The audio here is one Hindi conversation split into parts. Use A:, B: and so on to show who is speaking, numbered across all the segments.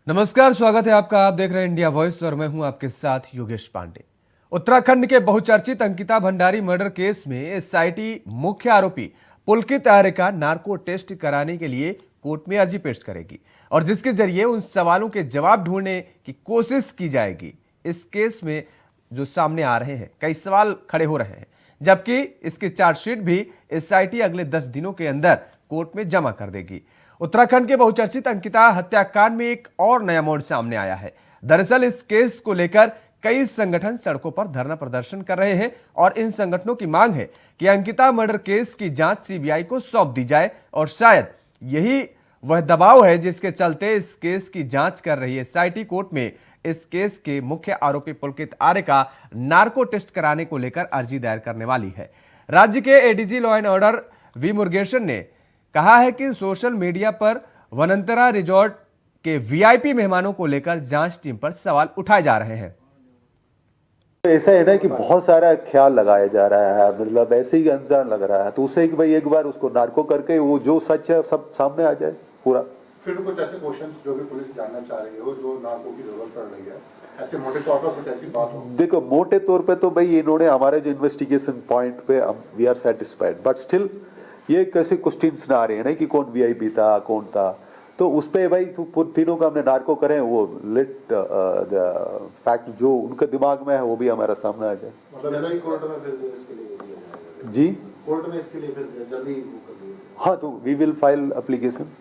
A: नमस्कार, स्वागत है आपका। आप देख रहे हैं इंडिया वॉइस और मैं हूं आपके साथ योगेश पांडे। उत्तराखंड के बहुचर्चित अंकिता भंडारी मर्डर केस में एसआईटी मुख्य आरोपी पुलकित आर्य का नार्को टेस्ट कराने के लिए कोर्ट में अर्जी पेश करेगी और जिसके जरिए उन सवालों के जवाब ढूंढने की कोशिश की जाएगी। इस केस में जो सामने आ रहे हैं, कई सवाल खड़े हो रहे हैं, जबकि इसकी चार्जशीट भी एसआईटी अगले 10 दिनों के अंदर कोर्ट में जमा कर देगी। उत्तराखंड के बहुचर्चित अंकिता हत्याकांड में एक और नया मोड़ सामने आया है। दरअसल इस केस को लेकर कई संगठन सड़कों पर धरना प्रदर्शन कर रहे हैं और इन संगठनों की मांग है कि अंकिता मर्डर केस की जांच सीबीआई को सौंप दी जाए और शायद यही वह दबाव है जिसके चलते इस केस की जांच कर रही एसआईटी कोर्ट में इस केस के मुख्य आरोपी पुलकित आर्य का नार्को टेस्ट कराने को लेकर अर्जी दायर करने वाली है। राज्य के ADG law and order V Murugesan ने कहा है कि सोशल मीडिया पर वनंतरा रिजॉर्ट के वीआईपी मेहमानों को लेकर जांच टीम पर सवाल उठाए जा रहे हैं।
B: ऐसा है ना कि बहुत सारा ख्याल लगाया जा रहा है, मतलब ऐसे ही अनजान लग रहा है, तो उसे कि भाई एक बार उसको नार्को करके वो जो सच है सब सामने आ जाए पूरा।
C: फिर कुछ ऐसे क्वेश्चंस जो भी पुलिस जानना चाह रही हो, जो नार्को की जरूरत पड़ रही है, ऐसे मोटे तौर पर कुछ ऐसी बात हो? देखो,
B: मोटे तौर पे तो भाई इन्होंने हमारे जो इन्वेस्टिगेशन पॉइंट पे we are satisfied, but still ये कैसे क्वेश्चंस ना आ रहे हैं ना कि कौन वीआईपी था, कौन था, तो उस पे भाई तीनों का हमने नार्को करें, वो लेट फैक्ट जो उनके दिमाग में है वो भी हमारा सामने आ जाए।
C: मतलब कोर्ट में फिर इसके लिए
B: जी,
C: कोर्ट में इसके लिए फिर जल्दी
B: हाँ, तो वी विल फाइल एप्लीकेशन।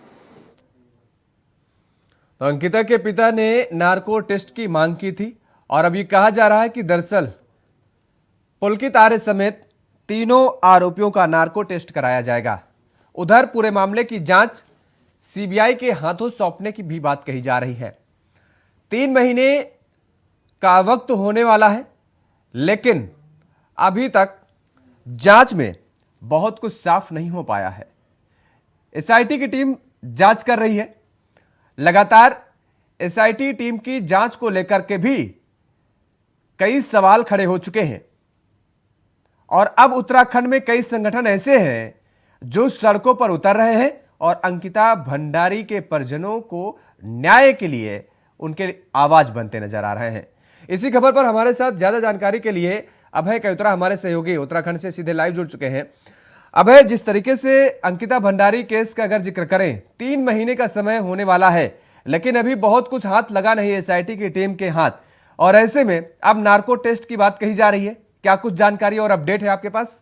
A: तो अंकिता के पिता ने नार्को टेस्ट की मांग की थी और अब ये कहा जा रहा है कि दरअसल पुलकित आर्य समेत तीनों आरोपियों का नार्को टेस्ट कराया जाएगा। उधर पूरे मामले की जांच सीबीआई के हाथों सौंपने की भी बात कही जा रही है। 3 महीने का वक्त होने वाला है, लेकिन अभी तक जांच में बहुत कुछ साफ नहीं हो पाया है। एसआईटी की टीम जांच कर रही है। लगातार एसआईटी टीम की जांच को लेकर के भी कई सवाल खड़े हो चुके हैं और अब उत्तराखंड में कई संगठन ऐसे हैं जो सड़कों पर उतर रहे हैं और अंकिता भंडारी के परिजनों को न्याय के लिए उनके आवाज बनते नजर आ रहे हैं। इसी खबर पर हमारे साथ ज्यादा जानकारी के लिए अभय कैतुरा हमारे सहयोगी उत्तराखंड से सीधे लाइव जुड़ चुके हैं। अभय, जिस तरीके से अंकिता भंडारी केस का अगर जिक्र करें, 3 महीने का समय होने वाला है, लेकिन अभी बहुत कुछ हाथ लगा नहीं एसआईटी की टीम के हाथ, और ऐसे में अब नार्को टेस्ट की बात कही जा रही है। क्या कुछ जानकारी और अपडेट है आपके पास?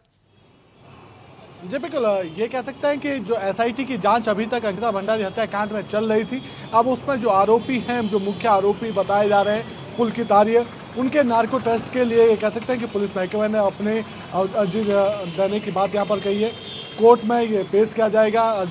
D: जी बिल्कुल, ये कह सकते हैं कि जो एसआईटी की जांच अभी तक अंकिता भंडारी हत्याकांड में चल रही थी, अब उसमें जो आरोपी हैं, जो मुख्य आरोपी बताए जा रहे हैं पुलकित आर्य, उनके नार्को टेस्ट के लिए ये कह सकते हैं कि पुलिस महकमे ने अपने अर्जी देने की बात यहाँ पर कही है। कोर्ट में ये पेश किया जाएगा,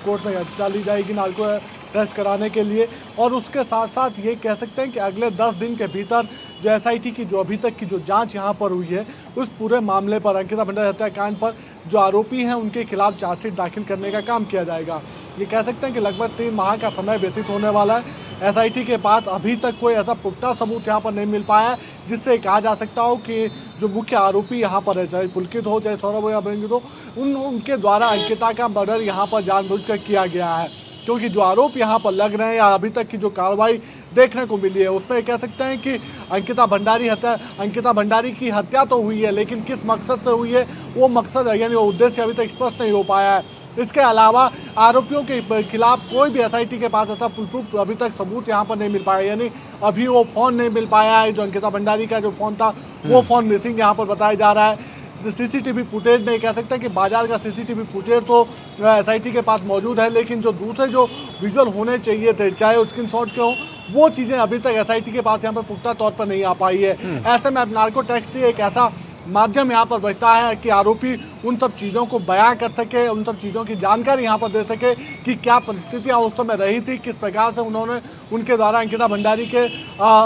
D: कोर्ट में याचिका ली जाएगी नार्को टेस्ट कराने के लिए, और उसके साथ साथ ये कह सकते हैं कि अगले 10 दिन के भीतर जो एसआईटी की जो अभी तक की जो जांच यहाँ पर हुई है, उस पूरे मामले पर, अंकिता भंडारी हत्याकांड पर जो आरोपी हैं उनके खिलाफ चार्जशीट दाखिल करने का काम किया जाएगा। ये कह सकते हैं कि लगभग 3 माह का समय व्यतीत होने वाला है। एसआईटी के पास अभी तक कोई ऐसा पुख्ता सबूत यहाँ पर नहीं मिल पाया है जिससे कहा जा सकता हो कि जो मुख्य आरोपी यहाँ पर है, चाहे पुलकित हो, चाहे सौरभ हो या बरंगित हो, उनके द्वारा अंकिता का मर्डर यहाँ पर जानबूझकर किया गया है। क्योंकि जो आरोप यहाँ पर लग रहे हैं या अभी तक की जो कार्रवाई देखने को मिली है, उसमें कह सकते हैं कि अंकिता भंडारी की हत्या तो हुई है, लेकिन किस मकसद से हुई है वो मकसद है, यानी वो उद्देश्य अभी तक स्पष्ट नहीं हो पाया है। इसके अलावा आरोपियों के खिलाफ कोई भी एसआईटी के पास ऐसा प्रूफ अभी तक सबूत यहाँ पर नहीं मिल पाया, यानी अभी वो फ़ोन नहीं मिल पाया है। जो अंकिता भंडारी का जो फ़ोन था वो फ़ोन मिसिंग यहाँ पर बताया जा रहा है। सीसीटीवी फुटेज नहीं कह सकते कि बाजार का सीसीटीवी फुटेज तो एसआईटी के पास मौजूद है, लेकिन जो दूसरे जो विजुअल होने चाहिए थे, चाहे वो स्क्रीनशॉट के हो, वो चीज़ें अभी तक एसआईटी के पास यहाँ पर पुख्ता तौर पर नहीं आ पाई है। ऐसे में अब नार्को टेस्ट एक ऐसा माध्यम यहाँ पर बचता है कि आरोपी उन सब चीज़ों को बयां कर सके, उन सब चीज़ों की जानकारी यहाँ पर दे सके कि क्या परिस्थितियाँ उस समय रही थी, किस प्रकार से उनके द्वारा अंकिता भंडारी के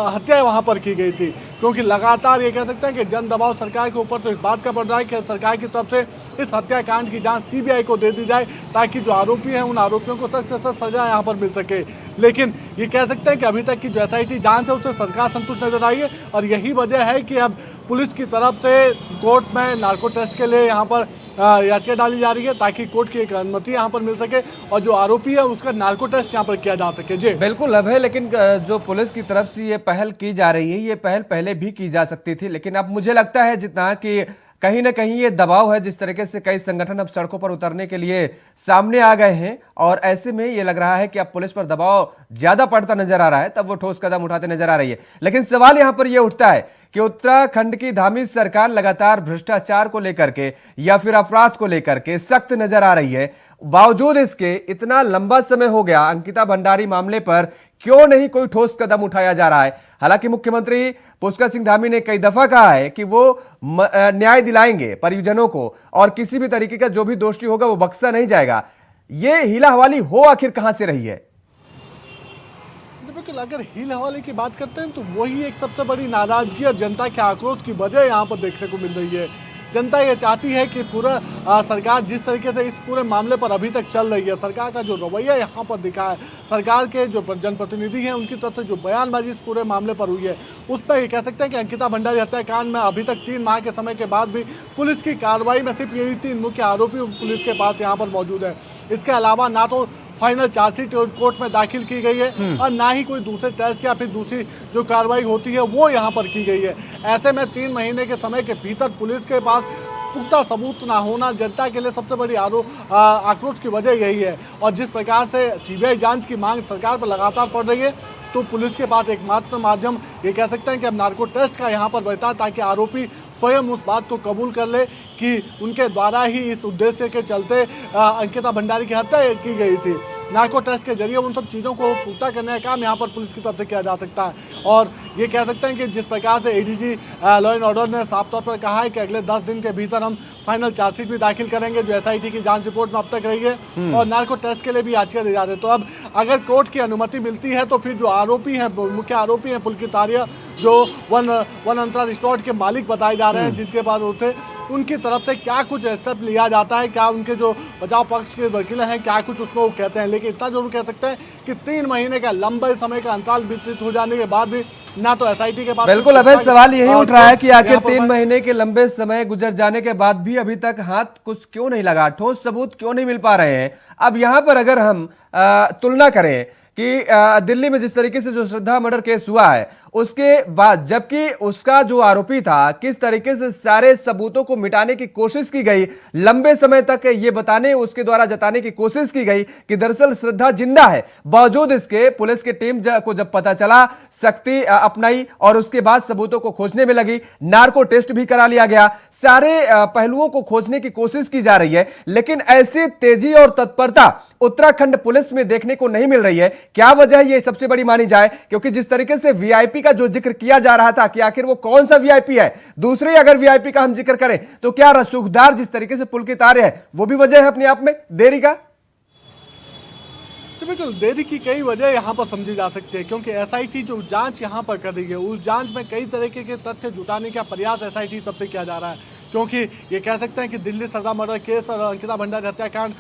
D: हत्या वहाँ पर की गई थी। क्योंकि लगातार ये कह सकते हैं कि जन दबाव सरकार के ऊपर तो इस बात का पड़ रहा है कि सरकार की तरफ से इस हत्याकांड की जांच सीबीआई को दे दी जाए, ताकि जो आरोपी हैं उन आरोपियों को सख्त से सख्त सजा यहाँ पर मिल सके। लेकिन ये कह सकते हैं कि अभी तक की जो एसआईटी जांच है उससे सरकार संतुष्ट नजर आई है, और यही वजह है कि अब पुलिस की तरफ से कोर्ट में नार्को टेस्ट के लिए यहाँ पर याचिका डाली जा रही है ताकि कोर्ट की एक अनुमति यहाँ पर मिल सके और जो आरोपी है उसका नार्को टेस्ट यहाँ पर किया जा सके। जी
A: बिल्कुल अब है, लेकिन जो पुलिस की तरफ से ये पहल की जा रही है, ये पहल पहले भी की जा सकती थी, लेकिन अब मुझे लगता है जितना कि कहीं ना कहीं ये दबाव है, जिस तरीके से कई संगठन अब सड़कों पर उतरने के लिए सामने आ गए हैं और ऐसे में ये लग रहा है कि अब पुलिस पर दबाव ज्यादा पड़ता नजर आ रहा है, तब वो ठोस कदम उठाते नजर आ रही है। लेकिन सवाल यहां पर यह उठता है कि उत्तराखंड की धामी सरकार लगातार भ्रष्टाचार को लेकर के या फिर अपराध को लेकर के सख्त नजर आ रही है। बावजूद इसके इतना लंबा समय हो गया, अंकिता भंडारी मामले पर क्यों नहीं कोई ठोस कदम उठाया जा रहा है? हालांकि मुख्यमंत्री पुष्कर सिंह धामी ने कई दफा कहा है कि वो न्याय दिलाएंगे परिजनों को और किसी भी तरीके का जो भी दोषी होगा वो बख्शा नहीं जाएगा। ये हीला हवाली हो आखिर कहां से रही है?
D: बिल्कुल, अगर हील हवाले की बात करते हैं तो वही एक सबसे बड़ी नाराजगी और जनता के आक्रोश की वजह यहाँ पर देखने को मिल रही है। जनता ये चाहती है कि पूरा सरकार जिस तरीके से इस पूरे मामले पर अभी तक चल रही है, सरकार का जो रवैया यहाँ पर दिखा है, सरकार के जो जनप्रतिनिधि हैं उनकी तरफ से जो बयानबाजी इस पूरे मामले पर हुई है, उस पर ये कह सकते हैं कि अंकिता भंडारी हत्याकांड में अभी तक 3 माह के समय के बाद भी पुलिस की कार्रवाई में सिर्फ यही 3 मुख्य आरोपी पुलिस के पास यहाँ पर मौजूद है। इसके अलावा ना तो फाइनल चार्जशीट कोर्ट में दाखिल की गई है और ना ही कोई दूसरे टेस्ट या फिर दूसरी जो कार्रवाई होती है वो यहाँ पर की गई है। ऐसे में 3 महीने के समय के भीतर पुलिस के पास पुख्ता सबूत ना होना जनता के लिए सबसे बड़ी आक्रोश की वजह यही है। और जिस प्रकार से सीबीआई जांच की मांग सरकार पर लगातार पड़ रही है, तो पुलिस के पास एकमात्र माध्यम ये कह सकते हैं कि अब नार्को टेस्ट का यहाँ पर बचता है ताकि आरोपी स्वयं उस बात को कबूल कर ले कि उनके द्वारा ही इस उद्देश्य के चलते अंकिता भंडारी की हत्या की गई थी। नार्को टेस्ट के जरिए उन सब चीज़ों को पुख्ता करने का काम यहाँ पर पुलिस की तरफ से किया जा सकता है। और ये कह सकते हैं कि जिस प्रकार से एडीजी लॉ एंड ऑर्डर ने साफ तौर पर कहा है कि अगले 10 दिन के भीतर हम फाइनल चार्जशीट भी दाखिल करेंगे जो एसआईटी की जांच रिपोर्ट में अब तक रही है और नार्को टेस्ट के लिए भी याचिका दी जा रही है। तो अब अगर कोर्ट की अनुमति मिलती है तो फिर जो आरोपी हैं, मुख्य आरोपी हैं पुलकित आर्य, जो वन अंतरा रिसोर्ट के मालिक बताए जा रहे हैं जिनके पास उठे, उनकी तरफ से क्या कुछ स्टेप लिया जाता है, क्या उनके जो बचाव पक्ष के वकील हैं क्या कुछ उसमें वो कहते हैं। लेकिन इतना जरूर कह सकते हैं कि 3 महीने का लंबे समय का अंतराल विस्तृत हो जाने के बाद भी ना तो एसआईटी के पास
A: बिल्कुल अभय, सवाल यही उठ रहा है कि आखिर 3 महीने के लंबे समय गुजर जाने के बाद भी अभी तक हाथ कुछ क्यों नहीं लगा, ठोस सबूत क्यों नहीं मिल पा रहे हैं? अब यहां पर अगर हम तुलना करें कि दिल्ली में जिस तरीके से जो श्रद्धा मर्डर केस हुआ है उसके बाद, जबकि उसका जो आरोपी था किस तरीके से सारे सबूतों को मिटाने की कोशिश की गई, लंबे समय तक ये बताने उसके द्वारा जताने की कोशिश की गई कि दरअसल श्रद्धा जिंदा है, बावजूद इसके पुलिस की टीम को जब पता चला सख्ती अपनाई और उसके बाद सबूतों को खोजने में लगी, नार्को टेस्ट भी करा लिया गया, सारे पहलुओं को खोजने की कोशिश की जा रही है। लेकिन ऐसी तेजी और तत्परता उत्तराखंड पुलिस में देखने को नहीं मिल रही है। क्या वजह ये सबसे बड़ी मानी जाए? क्योंकि जिस तरीके से वीआईपी का जो जिक्र किया जा रहा था कि आखिर वो कौन सा वीआईपी है, दूसरे अगर वीआईपी का हम जिक्र करें तो क्या रसूखदार जिस तरीके से पुलकित आर्य है वो भी वजह है अपने आप में देरी का?
D: तो बिल्कुल देरी की कई वजह यहाँ पर समझी जा सकती है क्योंकि एसआईटी जो जांच यहाँ पर कर रही है उस जांच में कई तरीके के तथ्य जुटाने का प्रयास एसआईटी तब से किया जा रहा है। क्योंकि ये कह सकते हैं कि दिल्ली श्रद्धा मर्डर केस और अंकिता भंडारी हत्याकांड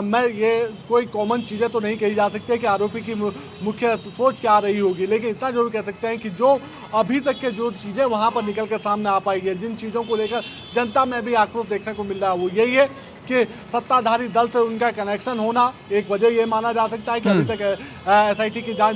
D: में ये कोई कॉमन चीज़ें तो नहीं कही जा सकती कि आरोपी की मुख्य सोच क्या रही होगी, लेकिन इतना जरूर कह सकते हैं कि जो अभी तक के जो चीज़ें वहाँ पर निकल कर सामने आ पाई है, जिन चीज़ों को लेकर जनता में भी आक्रोश देखने को मिल रहा है वो यही है कि सत्ताधारी दल से उनका कनेक्शन होना एक वजह ये माना जा सकता है कि अभी तक एसआईटी की जांच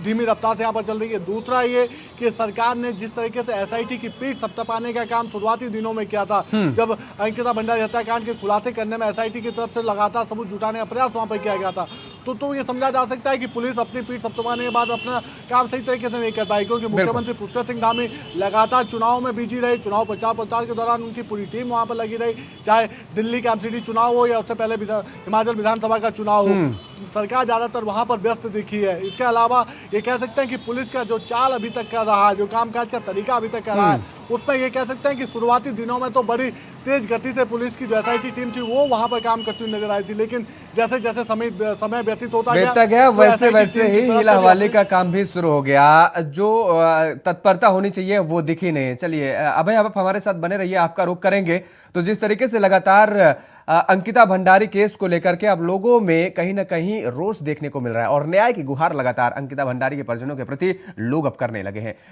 D: धीमी रफ्तार से यहाँ पर चल रही है। दूसरा ये कि सरकार ने जिस तरीके से एसआईटी की पीठ थपथपाने का काम शुरुआती दिनों में किया था, जब अंकिता भंडारी हत्याकांड के खुलासे करने में एसआईटी की तरफ से लगातार सबूत जुटाने का प्रयास वहाँ पर किया गया था, तो ये समझा जा सकता है कि पुलिस अपनी पीठ थपथपाने के बाद अपना काम सही तरीके से नहीं कर पाई क्योंकि मुख्यमंत्री पुष्कर सिंह धामी लगातार चुनाव में बिजी रहे। चुनाव प्रचार के दौरान उनकी पूरी टीम वहाँ पर लगी रही, चाहे दिल्ली का एमसीडी चुनाव हो या उससे पहले हिमाचल विधानसभा का चुनाव हो, सरकार ज्यादातर वहां पर व्यस्त दिखी है। इसके अलावा ये कह सकते हैं कि पुलिस का जो चाल अभी तक कर रहा है, जो कामकाज का तरीका अभी तक कर रहा है, उसमें ये कह सकते हैं कि शुरुआती दिनों में तो बड़ी तेज गति से पुलिस की जो एसआईटी टीम थी वो वहां पर काम करती हुई नजर आई थी, लेकिन जैसे जैसे समय व्यतीत होता गया
A: वैसे वैसे ही हीला हवाले का काम भी शुरू हो गया। जो तत्परता होनी चाहिए वो दिखी नहीं। चलिए अभय, आप हमारे साथ बने रहिए, आपका रुख करेंगे। तो जिस तरीके से लगातार अंकिता भंडारी केस को लेकर के अब लोगों में कहीं ना कहीं रोष देखने को मिल रहा है और न्याय की गुहार लगातार अंकिता भंडारी के परिजनों के प्रति लोग अब करने लगे हैं।